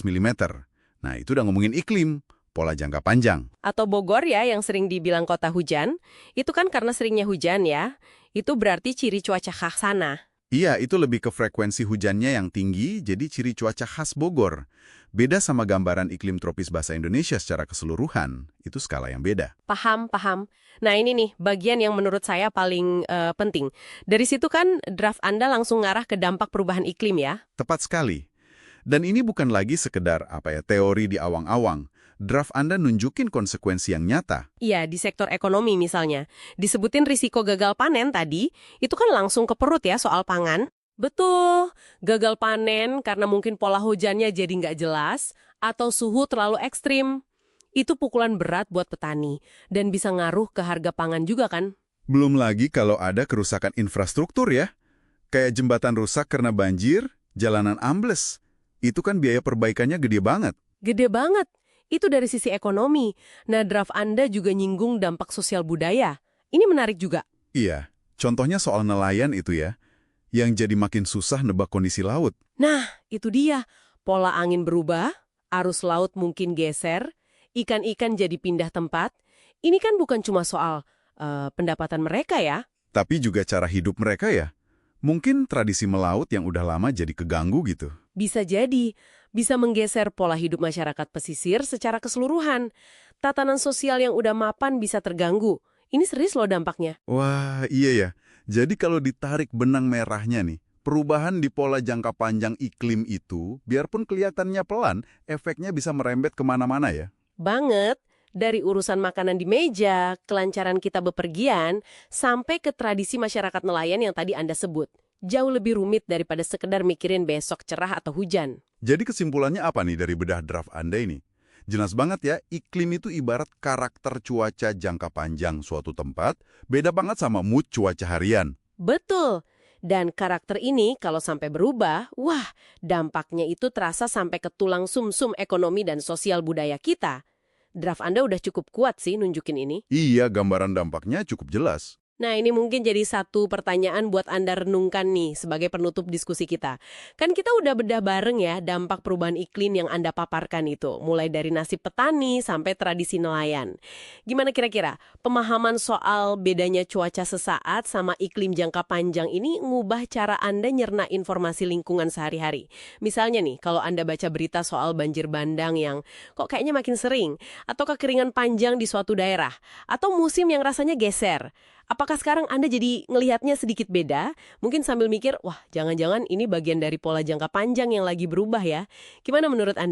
mm. Nah, itu udah ngomongin iklim, pola jangka panjang. Atau Bogor ya yang sering dibilang kota hujan, itu kan karena seringnya hujan ya. Itu berarti ciri cuaca khas sana. Iya, itu lebih ke frekuensi hujannya yang tinggi, jadi ciri cuaca khas Bogor. Beda sama gambaran iklim tropis bahasa Indonesia secara keseluruhan, itu skala yang beda. Paham, paham. Nah ini nih, bagian yang menurut saya paling penting. Dari situ kan draft Anda langsung ngarah ke dampak perubahan iklim ya? Tepat sekali. Dan ini bukan lagi sekedar teori di awang-awang. Draft Anda nunjukin konsekuensi yang nyata. Iya, di sektor ekonomi misalnya. Disebutin risiko gagal panen tadi, itu kan langsung ke perut ya soal pangan. Betul, gagal panen karena mungkin pola hujannya jadi nggak jelas, atau suhu terlalu ekstrim. Itu pukulan berat buat petani, dan bisa ngaruh ke harga pangan juga kan? Belum lagi kalau ada kerusakan infrastruktur ya. Kayak jembatan rusak karena banjir, jalanan ambles. Itu kan biaya perbaikannya gede banget. Gede banget. Itu dari sisi ekonomi. Nah, draft Anda juga nyinggung dampak sosial budaya. Ini menarik juga. Iya, contohnya soal nelayan itu ya, yang jadi makin susah nebak kondisi laut. Nah, itu dia. Pola angin berubah, arus laut mungkin geser, ikan-ikan jadi pindah tempat. Ini kan bukan cuma soal pendapatan mereka ya. Tapi juga cara hidup mereka ya. Mungkin tradisi melaut yang udah lama jadi keganggu gitu. Bisa jadi, bisa menggeser pola hidup masyarakat pesisir secara keseluruhan. Tatanan sosial yang udah mapan bisa terganggu. Ini serius loh dampaknya. Wah, iya ya. Jadi kalau ditarik benang merahnya nih, perubahan di pola jangka panjang iklim itu, biarpun kelihatannya pelan, efeknya bisa merembet kemana-mana ya. Banget. Dari urusan makanan di meja, kelancaran kita bepergian, sampai ke tradisi masyarakat nelayan yang tadi Anda sebut. Jauh lebih rumit daripada sekedar mikirin besok cerah atau hujan. Jadi kesimpulannya apa nih dari bedah draft Anda ini? Jelas banget ya, iklim itu ibarat karakter cuaca jangka panjang suatu tempat, beda banget sama mood cuaca harian. Betul. Dan karakter ini kalau sampai berubah, wah, dampaknya itu terasa sampai ke tulang sumsum ekonomi dan sosial budaya kita. Draft Anda udah cukup kuat sih nunjukin ini. Iya, gambaran dampaknya cukup jelas. Nah, ini mungkin jadi satu pertanyaan buat Anda renungkan nih sebagai penutup diskusi kita. Kan kita udah bedah bareng ya dampak perubahan iklim yang Anda paparkan itu, mulai dari nasib petani sampai tradisi nelayan. Gimana kira-kira pemahaman soal bedanya cuaca sesaat sama iklim jangka panjang ini ngubah cara Anda nyerna informasi lingkungan sehari-hari? Misalnya nih, kalau Anda baca berita soal banjir bandang yang kok kayaknya makin sering, atau kekeringan panjang di suatu daerah, atau musim yang rasanya geser. Apakah sekarang Anda jadi ngelihatnya sedikit beda? Mungkin sambil mikir, wah jangan-jangan ini bagian dari pola jangka panjang yang lagi berubah ya. Gimana menurut Anda?